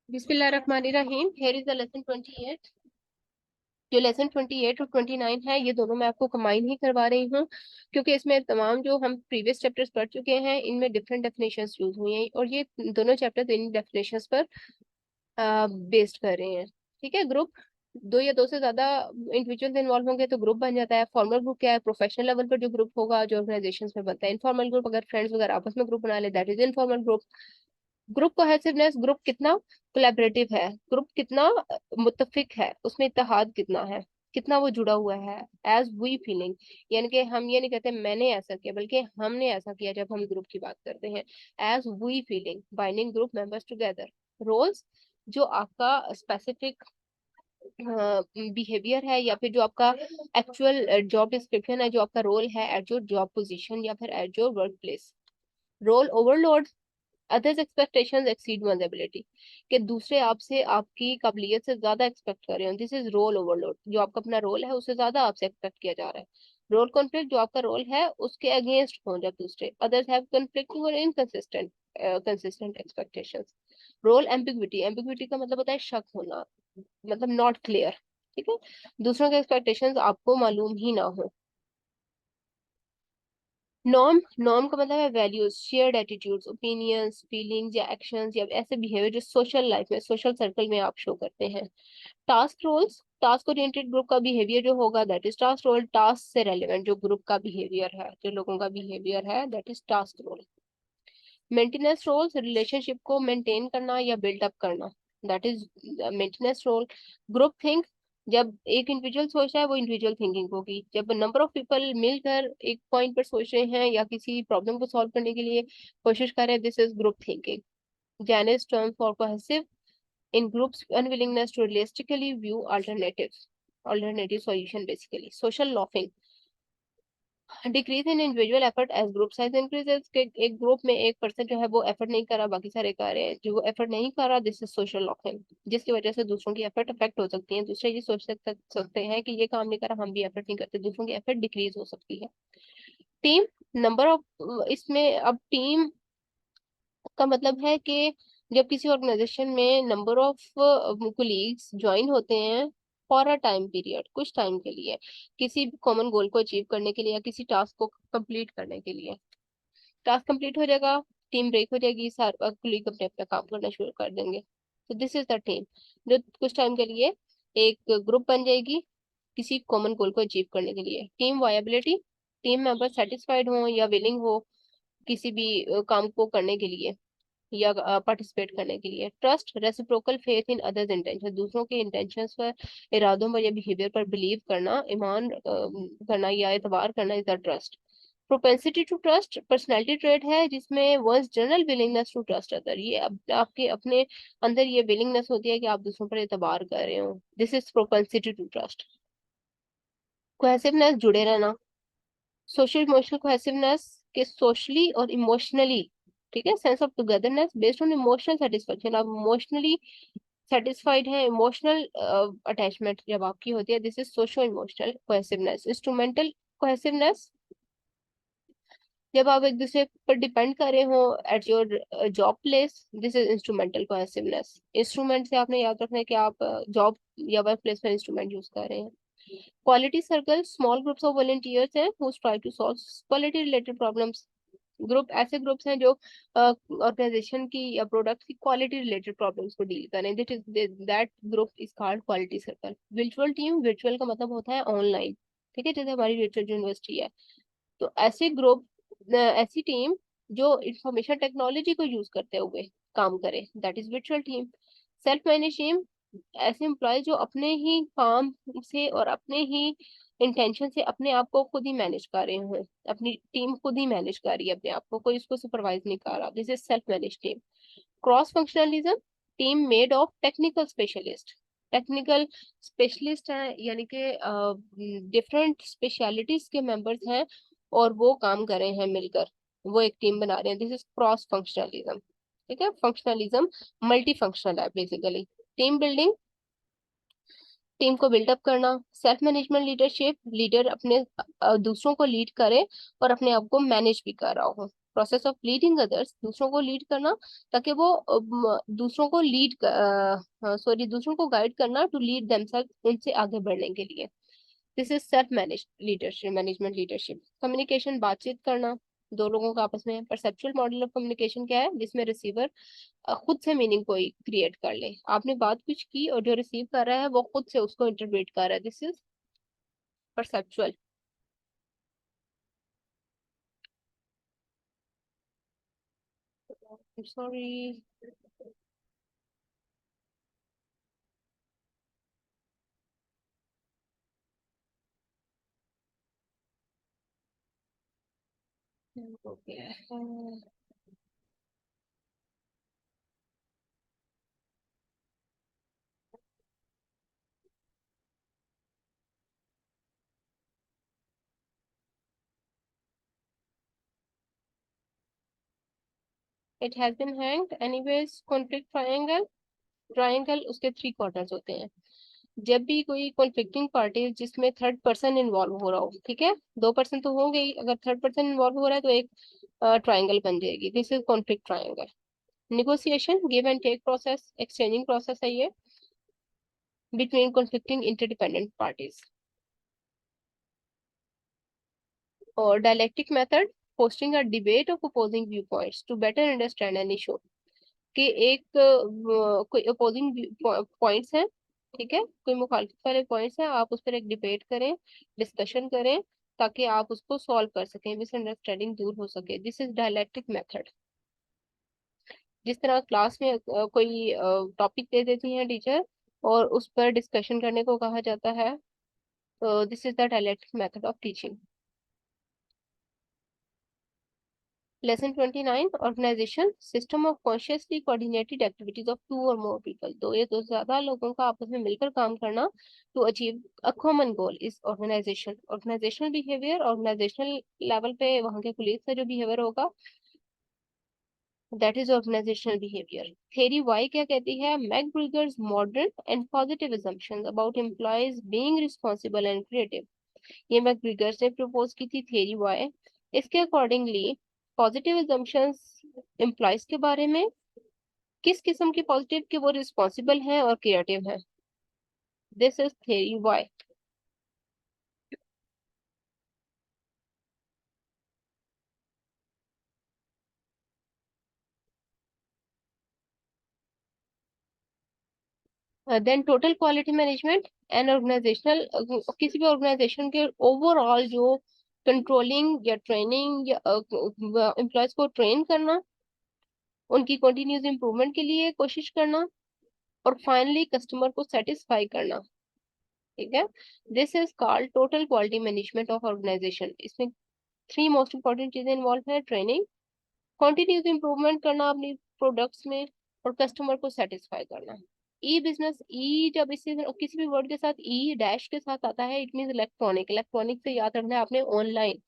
बिस्मिल्लाहिर्रहमानिर्रहीम। Here is the lesson 28। जो lesson 28 और 29 है, ये दोनों मैं आपको कंबाइन ही करवा रही हूँ, क्योंकि इसमें तमाम जो हम प्रीवियस चैप्टर्स पढ़ चुके हैं इनमें डिफरेंट डेफिनेशंस यूज हुई हैं, और ये दोनों चैप्टर्स इन डेफिनेशंस पर बेस्ड कर रहे हैं। ठीक है। ग्रुप, दो या दो से ज्यादा इंडिविजुअल्स इन्वॉल्व होंगे तो ग्रुप बन जाता है। फॉर्मल ग्रुप क्या है? प्रोफेशनल लेवल पर जो ग्रुप होगा, जो ऑर्गेनाइजेशंस में बनता है। इनफॉर्मल ग्रुप, अगर फ्रेंड्स वगैरह आपस में ग्रुप बना ले, that is informal group. Group cohesiveness, group कितना कोलैबोरेटिव है, ग्रुप कितना मुत्तफिक है, उसमें इत्तेहाद कितना है, कितना वो जुड़ा हुआ है। एज वी फीलिंग, यानी कि हम ये नहीं कहते मैंने ऐसा किया, बल्कि हमने ऐसा किया जब हम ग्रुप की बात करते हैं। As we feeling, binding group members together. Roles, जो आपका स्पेसिफिक बिहेवियर है, या फिर जो आपका एक्चुअल जॉब डिस्क्रिप्शन है, जो आपका रोल है एट योर जॉब पोजीशन या फिर at your work place. Role overload, others expectations exceed one's ability, कि दूसरे आपसे आपकी काबिलियत से ज्यादा एक्सपेक्ट कर रहे हो। दिस इज रोल ओवरलोड, जो आपका अपना रोल है उससे ज्यादा आपसे एक्सपेक्ट किया जा रहा है। रोल कॉन्फ्लिक्ट, जो आपका रोल है उसके अगेंस्ट हो जब दूसरे, अदर्स हैव कॉन्फ्लिक्टिंग और inconsistent consistent expectations. Role ambiguity, ambiguity का मतलब होता है शक होना, मतलब नॉट क्लियर। ठीक है, दूसरों के एक्सपेक्टेशंस आपको मालूम ही ना हो। नॉर्म, नॉर्म का मतलब है values, shared attitudes, opinions, feelings या एक्शंस या ऐसे बिहेवियर जो सोशल लाइफ में, सोशल सर्कल में आप शो करते हैं। Task roles, task oriented group का बिहेवियर जो होगा that is task role. Task से रेलेवेंट जो ग्रुप का बिहेवियर है, जो लोगों का बिहेवियर है, that is task role. Maintenance roles, relationship को मेंटेन करना या बिल्डअप करना, that is maintenance role. Group think, जब एक इंडिविजुअल सोच रहा है वो इंडिविजुअल थिंकिंग होगी। जब नंबर ऑफ पीपल मिलकर एक पॉइंट पर सोच रहे हैं या किसी प्रॉब्लम को सॉल्व करने के लिए कोशिश कर रहे हैं, this is group thinking. Janis term for cohesive in groups unwillingness to realistically view alternative solution, basically social loafing. Decrease in individual effort as group size increases, के एक ग्रुप में एक पर्सन जो है वो एफर्ट नहीं कर रहा, बाकी सारे कर रहे हैं, जो वो एफर्ट नहीं कर रहा, दिस इज सोशल लॉकिंग, जिसकी वजह से दूसरों की एफर्ट अफेक्ट हो सकती है। दूसरे ये सकते हैं कि ये काम नहीं कर रहा, हम भी एफर्ट नहीं करते, दूसरों की एफर्ट डिक्रीज हो सकती है। टीम, नंबर ऑफ, इसमें अब टीम का मतलब है कि जब किसी ऑर्गेनाइजेशन में नंबर ऑफ कोलीग्स ज्वाइन होते हैं फॉर अ टाइम पीरियड, कुछ टाइम के लिए, किसी कॉमन गोल को अचीव करने के लिए या किसी टास्क को कंप्लीट करने के लिए। टास्क कंप्लीट हो जाएगा, टीम ब्रेक हो जाएगी, सारे कोलीग अपने अपना काम करना शुरू कर देंगे। तो दिस इज द टीम, जो कुछ टाइम के लिए एक ग्रुप बन जाएगी किसी कॉमन गोल को अचीव करने के लिए। Team viability, team member satisfied हो या विलिंग हो किसी भी काम को करने के लिए या पार्टिसिपेट करने के लिए। Trust, reciprocal faith in others intention, दूसरों के इंटेंशंस पर, इरादों पर या बिहेवियर पर बिलीव करना, ईमान करना या एतबार करना, is the trust. Propensity to trust, personality trait है जिसमें one's general willingness to trust other, ये आपके अपने अंदर ये विलिंगनेस होती है कि आप दूसरों पर एतबार कर रहे हो, this is propensity to trust. Cohesiveness, जुड़े रहना, सोशल इमोशनल कोहेसिवनेस के सोशली और इमोशनली, ठीक है, sense of togetherness based on emotional satisfaction, आप इमोशनली सेटिस्फाइड है, इमोशनल अटैचमेंट जब आपकी होती है, this is socio emotional cohesiveness. Instrumental cohesiveness, जब आप एक दूसरे पर डिपेंड कर रहे हो at your job place, this is instrumental cohesiveness. Instrument से आपने याद रखना है कि आप जॉब या वर्क प्लेस पर इंस्ट्रूमेंट यूज कर रहे हैं। Quality circle, small groups of volunteers हैं who try to solve quality related problems. Group ऐसे ग्रुप्स हैं जो ऑर्गेनाइजेशन की या प्रोडक्ट की क्वालिटी रिलेटेड प्रॉब्लम्स को डील करें, that group is called quality circle. Virtual team, virtual का मतलब होता है ऑनलाइन, ठीक है, जैसे हमारी वर्चुअल यूनिवर्सिटी है। तो ऐसे ग्रुप, ऐसी टीम जो इंफॉर्मेशन टेक्नोलॉजी को यूज करते हुए काम करे, that is virtual team. Self manage team, ऐसे एम्प्लॉय जो अपने ही काम से और अपने ही इंटेंशन से अपने आप को खुद ही मैनेज कर रहे हो, अपनी टीम खुद ही मैनेज कर रही है अपने आप को, कोई उसको सुपरवाइज नहीं कर रहा, this is self manage team. Cross functionalism, team made of technical specialist, technical specialist हैं, यानी कि डिफरेंट स्पेशलिटीज के मेंबर्स हैं और वो काम कर रहे हैं मिलकर, वो एक टीम बना रहे हैं, दिस इज क्रॉस फंक्शनलिज्म। ठीक है, फंक्शनलिज्म मल्टी फंक्शनल है बेसिकली। टीम बिल्डिंग, टीम को बिल्डअप करना। सेल्फ मैनेजमेंट लीडरशिप, लीडर अपने दूसरों को लीड करे और अपने आप को मैनेज भी कर रहा हो। प्रोसेस ऑफ लीडिंग अदर्स, दूसरों को लीड करना ताकि वो दूसरों को दूसरों को गाइड करना टू लीड देमसेल्फ, उनसे आगे बढ़ने के लिए। This is self manage leadership, management leadership. Communication, बातचीत करना दो लोगों का आपस में। परसेप्चुअल मॉडल ऑफ कम्युनिकेशन क्या है, जिसमें रिसीवर खुद से मीनिंग कोई क्रिएट कर ले। आपने बात कुछ की और जो रिसीव कर रहा है वो खुद से उसको इंटरप्रेट कर रहा है, this is perceptual. Sorry. Okay. It has been hanged anyways. Conflict triangle, triangle उसके थ्री क्वार्टर्स होते हैं। जब भी कोई कॉन्फ्लिक्टिंग पार्टी जिसमें थर्ड पर्सन इन्वॉल्व हो रहा हो, ठीक है, दो पर्सन तो होंगे ही, अगर थर्ड पर्सन इन्वॉल्व हो रहा है तो एक ट्रायंगल बन जाएगी, this is conflict triangle. Negotiation, give and take process, exchanging process है ये बिटवीन कॉन्फ्लिक्टिंग इंटरडिपेंडेंट पार्टीज। और dialectic method, hosting a debate of opposing view points to better understand an issue. कि एक कोई अपोजिंग पॉइंट्स हैं, ठीक है, कोई मुखालिफ वाले पॉइंट्स हैं, आप उस पर एक डिबेट करें, डिस्कशन करें, ताकि आप उसको सॉल्व कर सकें, मिसअंडरस्टैंडिंग दूर हो सके, दिस इज डायलेक्टिक मेथड। जिस तरह क्लास में कोई टॉपिक दे देती हैं टीचर और उस पर डिस्कशन करने को कहा जाता है, तो this is the dialectic method of teaching. Lesson 29, organisation, system of consciously coordinated activities of two और मोर पीपल, दो या दो से ज्यादा लोगों का आपस में मिलकर काम करना to achieve a common goal is organisation. Organisational behaviour, organisational level पे वहाँ के कुलीग का जो बिहेवियर होगा, that is organisational behaviour. Theory Y क्या कहती है, McGregor's modern and positive assumptions about employees being responsible and creative। ये मैकग्रिगर्स ने प्रपोज की थी थ्योरी वाई। इसके अकॉर्डिंगली पॉजिटिव assumptions एम्प्लॉयज के बारे में, किस किस्म की पॉजिटिव, कि वो रिस्पॉन्सिबल हैं और क्रिएटिव हैं, this is theory Y. Then total quality management and organisational, किसी भी ऑर्गेनाइजेशन के ओवरऑल जो कंट्रोलिंग या ट्रेनिंग या एम्प्लॉयज को ट्रेन करना, उनकी कंटिन्यूस इंप्रूवमेंट के लिए कोशिश करना, और फाइनली कस्टमर को सेटिस्फाई करना, ठीक है, this is called total quality management of organisation. इसमें थ्री मोस्ट इंपॉर्टेंट चीजें इन्वॉल्व है, ट्रेनिंग, कंटिन्यूस इंप्रूवमेंट करना अपनी प्रोडक्ट्स में, और कस्टमर को सेटिस्फाई करना। ई बिजनेस, ई जब इसी किसी भी वर्ड के साथ ई डैश के साथ आता है, इट मीन इलेक्ट्रॉनिक। इलेक्ट्रॉनिक से याद रखना है आपने ऑनलाइन,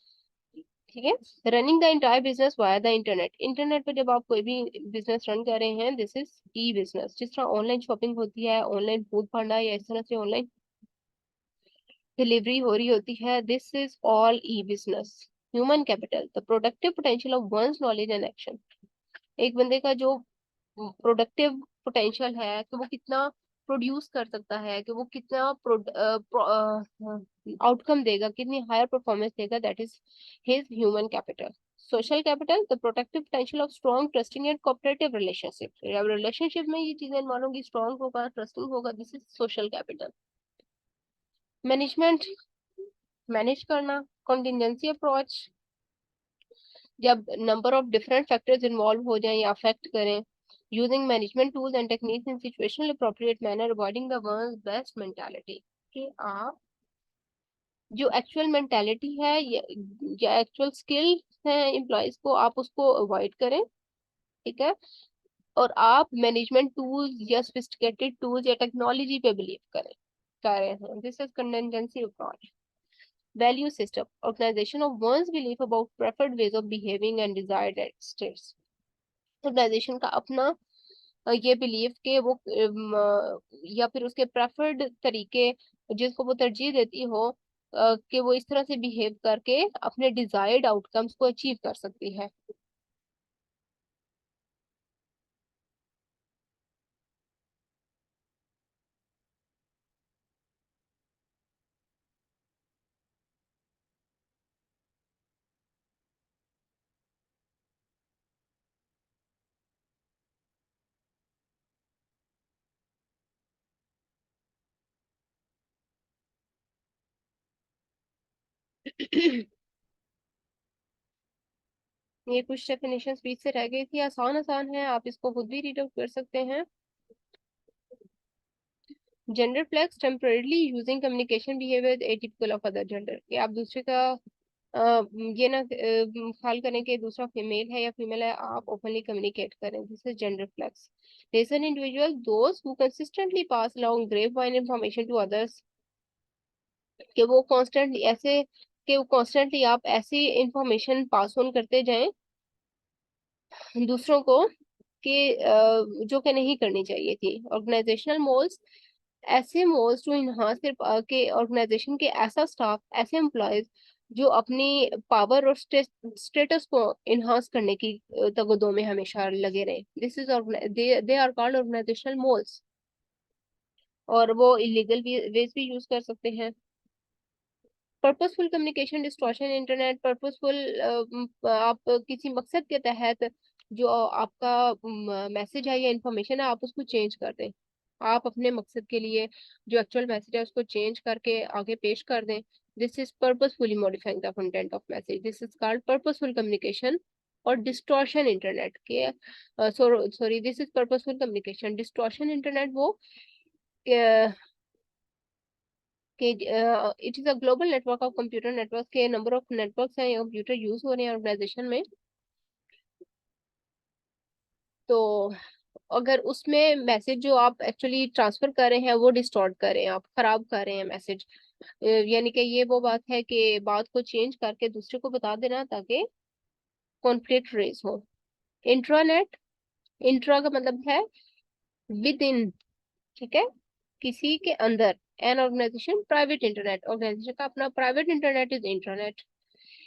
ठीक है। Running the entire business via the internet, internet पे जब आप कोई भी बिजनेस रन कर रहे हैं, दिस इज ई बिजनेस। जिस तरह ऑनलाइन शॉपिंग होती है, ऑनलाइन फूड पांडा, या इस तरह से ऑनलाइन डिलीवरी हो रही होती है, this is all e business. Human capital, the productive potential of one's knowledge and action. एक बंदे का जो प्रोडक्टिव पोटेंशियल है कि वो कितना प्रोड्यूस कर सकता है, कि वो कितना आउटकम देगा, कितनी हायर परफॉर्मेंस देगा, that is his human capital. Social capital, the productive potential of strong trusting and cooperative relationship. Relationship में ये चीजें इन्वॉल्व होंगी, स्ट्रॉन्ग होगा, ट्रस्टिंग होगा, this is social capital. Management, manage करना, कॉन्टिजेंसी अप्रोच, जब number of different factors involve हो जाएं या अफेक्ट करें, using management tools and techniques in situational appropriate manner, avoiding the world best mentality. कि आप जो एक्चुअल मेंटालिटी है या एक्चुअल स्किल है एम्प्लॉयज को, आप उसको अवॉइड करें, ठीक है, और आप मैनेजमेंट टूल्स या सोफिस्टिकेटेड टूल्स या टेक्नोलॉजी पे बिलीव करें कर रहे हैं, this is contingency approach. Value system, organization of one's belief about preferred ways of behaving and desired states। Organisation का अपना ये बिलीव के वो या फिर उसके प्रेफर्ड तरीके जिसको वो तरजीह देती हो, कि वो इस तरह से बिहेव करके अपने डिजायर्ड आउटकम्स को अचीव कर सकती है। ये कुछ डेफिनेशन बीच से रह गई थी, आसान आसान है, आप इसको खुद भी रीड आउट कर सकते हैं। Gender flex, temporarily using communication behaviour atypical of other gender, कि आप दूसरे का ये ना ख्याल करें कि दूसरा फीमेल है या फीमेल है, आप ओपनली कम्युनिकेट करें, this is gender flex. there's an individual those who consistently pass along grapevine information to others, कि वो कॉन्स्टेंटली ऐसे, कि वो कॉन्स्टेंटली आप ऐसी इंफॉर्मेशन पास ऑन करते जाएं दूसरों को, कि जो कि नहीं करनी चाहिए थी। ऑर्गेनाइजेशनल मोल्स, ऐसे मोल्स जो इन्हांस के ऑर्गेनाइजेशन के ऐसा स्टाफ, ऐसे एम्प्लॉयज जो अपनी पावर और स्टेटस को इन्हांस करने की तगदो में हमेशा लगे रहे, this is they are called organisational moles. और वो इलीगल वेज भी यूज कर सकते हैं। Purposeful communication distortion internet, purposeful आप किसी मकसद के तहत जो आपका मैसेज है या इंफॉर्मेशन है, आप उसको चेंज कर दें, आप अपने मकसद के लिए जो एक्चुअल मैसेज है उसको चेंज करके आगे पेश कर दें, this is purposefully modifying the content of message, this is called purposeful communication. और डिस्टॉर्शन इंटरनेट के, sorry, this is purposeful communication. Distortion internet वो कि it is a global network of computer network, के नंबर ऑफ नेटवर्क्स हैं या computer use हो रहे हैं ऑर्गेनाइजेशन में, तो अगर उसमें मैसेज जो आप एक्चुअली ट्रांसफर कर रहे हैं वो डिस्टॉर्ट कर रहे हैं, आप खराब कर रहे हैं मैसेज, यानी कि ये वो बात है कि बात को चेंज करके दूसरे को बता देना ताकि कॉन्फ्लिक्ट रेज हो। इंट्रानेट, इंट्रा का मतलब है विद इन, ठीक है, किसी के अंदर। An organisation private internet, organisation का अपना private internet is intranet.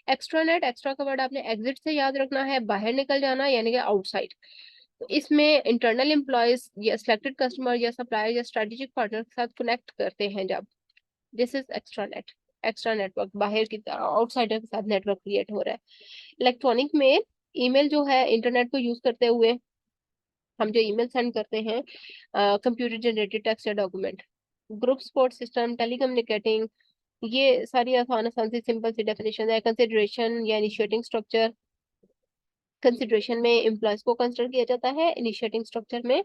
Extranet, extra का वर्ड आपने एग्जिट से याद रखना है, बाहर निकल जाना, यानी कि आउटसाइड। तो इसमें इंटरनल एम्प्लॉयज या सिलेक्टेड कस्टमर या सप्लायर या स्ट्रेटेजिक पार्टनर के साथ कनेक्ट करते हैं जब, this is extranet. Extra network, बाहर की तरह आउटसाइडर के साथ नेटवर्क क्रिएट हो रहा है। इलेक्ट्रॉनिक में ईमेल जो है, इंटरनेट को यूज करते हुए हम जो ईमेल सेंड करते हैं, कंप्यूटर जनरेटेड टेक्स्ट या डॉक्यूमेंट। ग्रुप सपोर्ट सिस्टम, टेलीकम्युनिकेटिंग, ये सारी आसान आसान सी सिंपल सी डेफिनेशन है। कंसिडरेशन या इनिशिएटिंग स्ट्रक्चर, कंसिडरेशन में एम्प्लॉयज को कंसिडर किया जाता है, इनिशिएटिंग स्ट्रक्चर में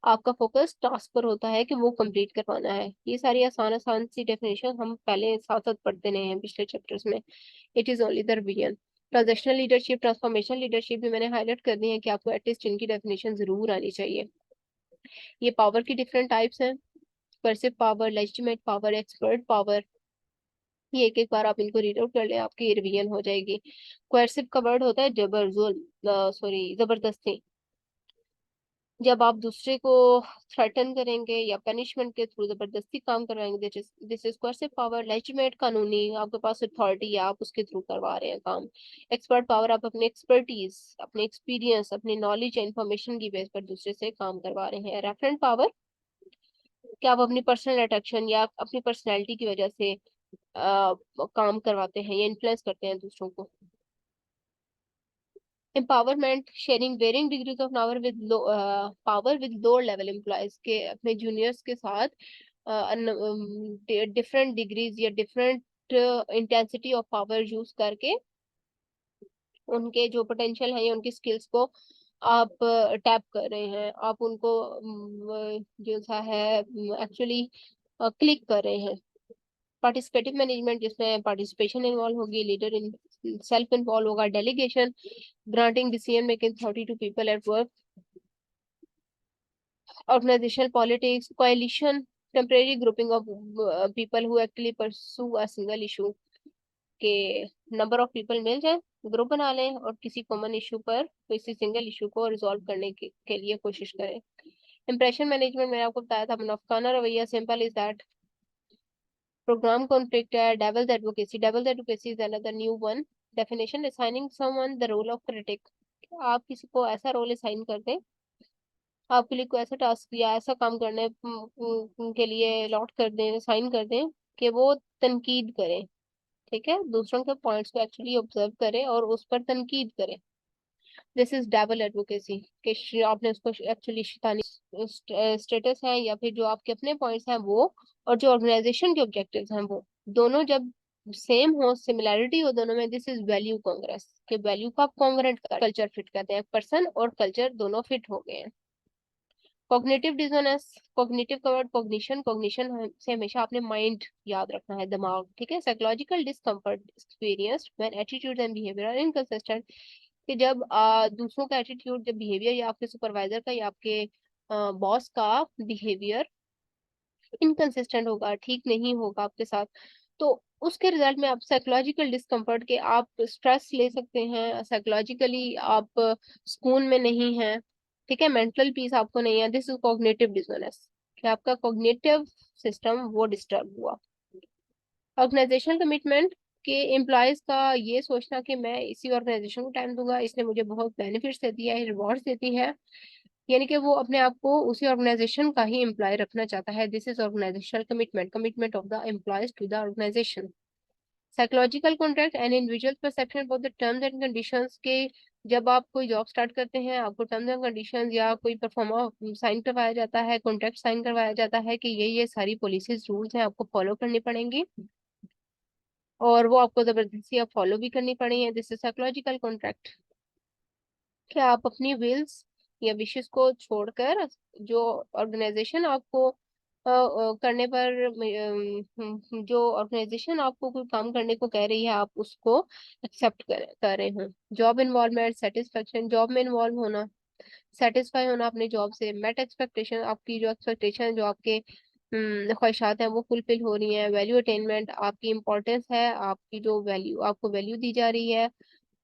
आपका फोकस टास्क पर होता है कि वो कंप्लीट करवाना है। ये सारी आसान आसान सी डेफिनेशन हम पहले साथ साथ पढ़ते रहे हैं पिछले चैप्टर्स में, it is only the revision. Transactional leadership, transformation leadership भी मैंने हाईलाइट कर दी है कि आपको एटलीस्ट इनकी डेफिनेशन जरूर आनी चाहिए। ये पावर की डिफरेंट टाइप्स हैं, perceive power, legitimate power, expert power, ये एक एक बार आप इनको रीड आउट कर ले, आपकी रिवीजन हो जाएगी। कोerसिव का वर्ड होता है सॉरी, जबरदस्ती, जब आप दूसरे को थ्रेटन करेंगे या पनिशमेंट के थ्रू जबरदस्ती काम करवाएंगे, दिस इज कोerसिव पावर। लेजिटिमेट, कानूनी, आपके पास अथॉरिटी है, आप उसके थ्रू करवा रहे हैं काम। एक्सपर्ट पावर, आप अपने एक्सपर्टीज, अपने एक्सपीरियंस, अपनी नॉलेज या इंफॉर्मेशन की बेस पर दूसरे से काम करवा रहे हैं। रेफरेंट पावर, कि आप अपनी पर्सनल अट्रैक्शन या अपनी पर्सनैलिटी की वजह से काम करवाते हैं या इन्फ्लुएंस करते हैं दूसरों को। Empowerment, sharing varying degrees of power with lower level employees, के अपने जूनियर्स के साथ डिफरेंट डिग्रीज या different intensity of power use करके उनके जो पोटेंशियल है या उनकी स्किल्स को आप टैप कर रहे हैं, आप उनको जो सा है एक्चुअली क्लिक कर रहे हैं। पार्टिसिपेटिव मैनेजमेंट, जिसमें पार्टिसिपेशन इन्वॉल्व होगी, लीडर इन सेल्फ इन्वॉल्व होगा। Delegation, granting decision making authority to people at work. Organisational politics, coalition, temporary grouping of people who actually pursue a single issue, के number of people मिल जाए, group बना लें और किसी common issue पर, किसी सिंगल इशू को रिजॉल्व करने के लिए कोशिश करें। इंप्रेशन मैनेजमेंट, मैंने आपको बताया था, मुनाफिकाना रवैया, simple is that. Programme conflict है, devil's advocacy, devil's advocacy is another new one definition. Assigning someone the role of critic, आप किसी को ऐसा रोल असाइन कर दें, आपके लिए कोई ऐसा टास्क या ऐसा काम करने के लिए अलॉट कर दें, असाइन कर दें कि वो तनकीद करें, ठीक है, दूसरों के पॉइंट्स को एक्चुअली ऑब्जर्व करे और उस पर तनकीद करे। दिस इज डेविल एडवोकेसी, कि आपने उसको एक्चुअली शैतानी स्टेटस है या फिर जो आपके अपने पॉइंट्स हैं वो, और जो ऑर्गेनाइजेशन के ऑब्जेक्टिव्स हैं वो दोनों जब सेम हो, सिमिलैरिटी हो दोनों में, दिस इज वैल्यू कांग्रेस, के वैल्यू को आप कॉन्ग्रेंट कल्चर फिट करते हैं, पर्सन और कल्चर दोनों फिट हो गए हैं। कॉग्निटिव डिसोनेंस, कॉग्निटिव का वर्ड कॉग्निशन, कॉग्निशन से हमेशा आपने माइंड याद रखना है, दिमाग, ठीक है। Psychological discomfort experienced when attitude and behaviour are inconsistent, कि जब दूसरों का एटीट्यूड, जब बिहेवियर या आपके सुपरवाइजर का या आपके बॉस का बिहेवियर इनकंसिस्टेंट होगा, ठीक नहीं होगा आपके साथ, तो उसके रिजल्ट में आप साइकोलॉजिकल डिस्कम्फर्ट के आप स्ट्रेस ले सकते हैं, साइकोलॉजिकली आप सुकून में नहीं हैं, ठीक है, मेंटल पीस आपको नहीं है। दिस इज कॉग्निटिव डिसोनेंस, कि आपका कॉग्निटिव सिस्टम वो डिस्टर्ब हुआ। ऑर्गेनाइजेशनल कमिटमेंट, कि एम्प्लॉयज का ये सोचना कि मैं इसी ऑर्गेनाइजेशन को टाइम दूंगा, इसने मुझे बहुत बेनिफिट्स देती है, रिवॉर्ड्स देती है, यानी कि वो अपने आप को उसी ऑर्गेनाइजेशन का ही एम्प्लॉय रखना चाहता है। This is organisational commitment, commitment of the employees to the organisation. Psychological contract and individual perception of the terms and conditions, के जब आप कोई जॉब स्टार्ट करते हैं, आपको टर्म्स एंड कंडीशंस या कोई परफॉर्मा साइन करवाया जाता है, कॉन्ट्रैक्ट साइन करवाया जाता है कि ये सारी पॉलिसीज रूल्स हैं, आपको फॉलो करनी पड़ेंगी, और वो आपको जबरदस्ती आप फॉलो भी करनी पड़ेगी। दिस इज साइकोलॉजिकल कॉन्ट्रैक्ट, कि आप अपनी विल्स या विशेस को छोड़कर जो ऑर्गेनाइजेशन आपको करने पर जो ऑर्गेनाइजेशन आपको कोई काम करने को कह रही है, आप उसको एक्सेप्ट कर रहे हो। जॉब इन्वॉल्वमेंट, सेटिस्फेक्शन, जॉब में इन्वॉल्व होना, सेटिस्फाई होना अपने जॉब से, मेट एक्सपेक्टेशन, आपकी जो एक्सपेक्टेशन, जो आपके ख्वाहिशात हैं वो फुलफिल हो रही हैं। वैल्यू अटेनमेंट, आपकी इंपॉर्टेंस है, आपकी जो वैल्यू, आपको वैल्यू दी जा रही है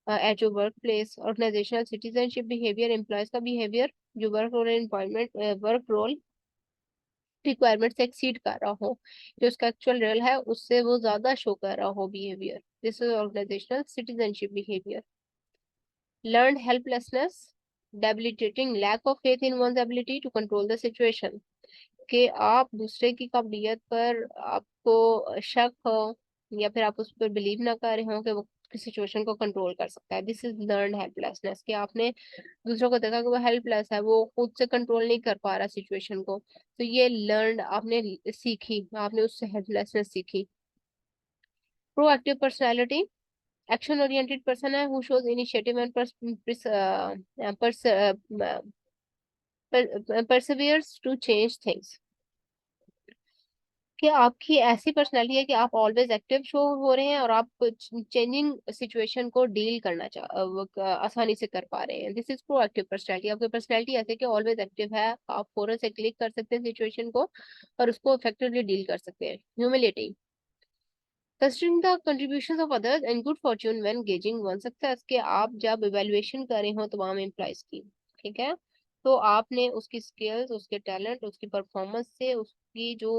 at your work place. Organisational citizenship behaviour, employees का बिहेवियर जो work role employment, work role requirement से एक्सीड कर रहा हो, जो उसका एक्चुअल रोल है उससे वो ज्यादा शो कर रहा हो behaviour, this is organisational citizenship behaviour. Learn helplessness, debilitating lack of faith in one's ability to control the situation, कि आप दूसरे की काबिलियत पर आपको शक हो, या फिर आप उस पर बिलीव ना कर रहे हो कि वो सिचुएशन को कंट्रोल कर सकता है। दिस इज लर्न हेल्पलेसनेस, कि आपने दूसरों को देखा कि वो हेल्पलेस है, वो खुद से कंट्रोल नहीं कर पा रहा सिचुएशन को, तो ये लर्न आपने सीखी, आपने उससे हेल्पलेसनेस सीखी। Proactive personality, action oriented person है, who shows initiative and perseveres to change things, कि आपकी ऐसी पर्सनैलिटी है कि आप ऑलवेज एक्टिव शो हो रहे हैं और आप चेंजिंग सिचुएशन को डील करना आसानी से कर पा रहे हैं। दिस इज प्रोएक्टिव पर्सनैलिटी, आपकी पर्सनैलिटी ऐसे कि ऑलवेज एक्टिव है, आप फौरन से क्लिक कर सकते हैं सिचुएशन को और उसको इफेक्टिवली डील कर सकते हैं। Humility, considering the contributions of others and good fortune when gauging one success, के आप जब इवेल्युएशन कर रहे हो तमाम एम्प्लॉयज की, ठीक है, तो आपने उसकी स्किल्स, उसके टैलेंट, उसकी परफॉर्मेंस से उसकी जो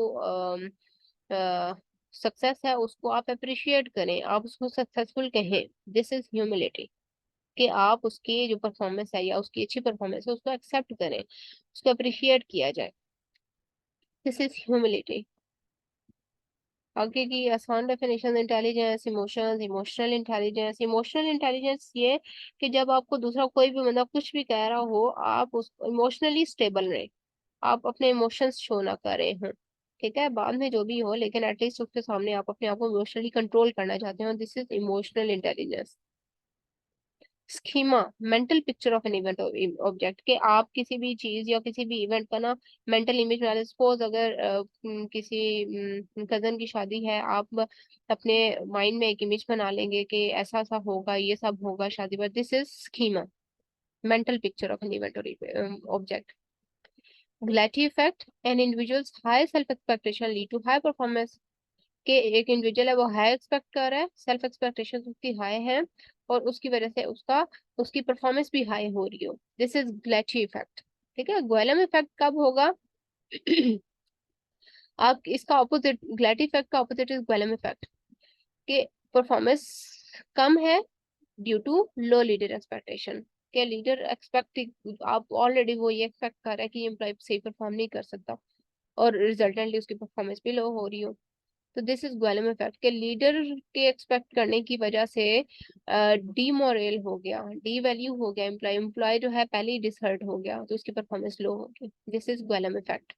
सक्सेस है उसको आप अप्रिशिएट करें, आप उसको सक्सेसफुल कहें। दिस इज ह्यूमिलिटी, कि आप उसकी जो परफॉर्मेंस है या उसकी अच्छी परफॉर्मेंस है उसको एक्सेप्ट करें, उसको अप्रिशिएट किया जाए। This is humility. आगे की आसान definition, intelligence, emotions, emotional intelligence. Emotional intelligence ये कि जब आपको दूसरा कोई भी बंदा कुछ भी कह रहा हो, आप उस इमोशनली स्टेबल रहे, आप अपने इमोशंस शो ना करें हो, ठीक है, बाद में जो भी हो, लेकिन एटलीस्ट उसके सामने आप अपने आप को इमोशनली कंट्रोल करना चाहते हो। This is emotional intelligence. Schema, mental picture of an event object, के आप किसी भी चीज या किसी भी इवेंट का ना मेंटल इमेज बना ले। सपोज अगर किसी कजन की शादी है, आप अपने माइंड में एक इमेज बना लेंगे कि ऐसा ऐसा होगा, ये सब होगा शादी पर। This is schema, mental picture of an event object. Galatea effect, an individuals high self expectation lead to high performance, के एक इंडिविजुअल है वो हाई एक्सपेक्ट कर रहा है, सेल्फ एक्सपेक्टेशन उसकी हाई है और उसकी वजह से उसकी परफॉर्मेंस भी हाई हो रही हो। दिस इज ग्लेची इफेक्ट, ठीक है। ग्वेलम इफेक्ट कब होगा? आप इसका ऑपोजिट, ग्लेटी इफेक्ट का ऑपोजिट इज ग्वेलम इफेक्ट, के परफॉर्मेंस कम है due to low leader expectation, के लीडर एक्सपेक्ट, आप ऑलरेडी वो ये एक्सपेक्ट कर रहे हैं कि एम्प्लॉय सही परफॉर्म नहीं कर सकता और रिजल्टेंटली उसकी परफॉर्मेंस भी लो हो रही हो। तो दिस इज ग्वेलम इफेक्ट, के लीडर के एक्सपेक्ट करने की वजह से डीमोरल हो गया, डी वैल्यू हो गया, एम्प्लॉय एम्प्लॉय जो है पहले ही डिसहर्ट हो गया, तो उसकी परफॉर्मेंस लो होगी। This is Golem effect.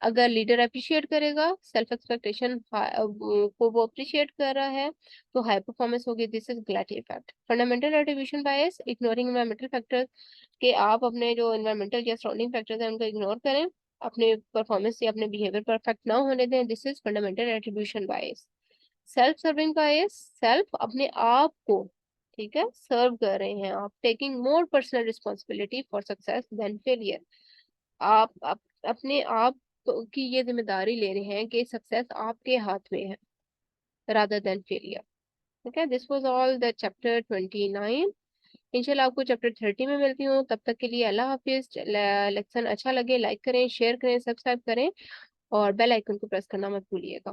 अगर लीडर अप्रिशिएट करेगा, सेल्फ एक्सपेक्टेशन को वो अप्रिशिएट कर रहा है, तो हाई परफॉर्मेंस होगी। This is Galatea effect. Fundamental attribution bias, ignoring environmental factors, कि आप अपने जो एनवायरमेंटल या सराउंडिंग फैक्टर्स हैं उनको इग्नोर करें, अपने परफॉर्मेंस या अपने बिहेवियर परफेक्ट ना होने दें। This is fundamental attribution bias. Self serving bias, self अपने आप को, ठीक है, सर्व कर रहे हैं आप, taking more personal responsibility for success than failure. आप अपने आप की ये जिम्मेदारी ले रहे हैं कि सक्सेस आपके हाथ में है, रादर देन फेलियर। ठीक है, this was all the chapter 29। इंशाल्लाह आपको चैप्टर 30 में मिलती हूँ। तब तक के लिए अल्लाह हाफिज। लेक्सन अच्छा लगे लाइक करें, शेयर करें, सब्सक्राइब करें और बेल आइकन को प्रेस करना मत भूलिएगा।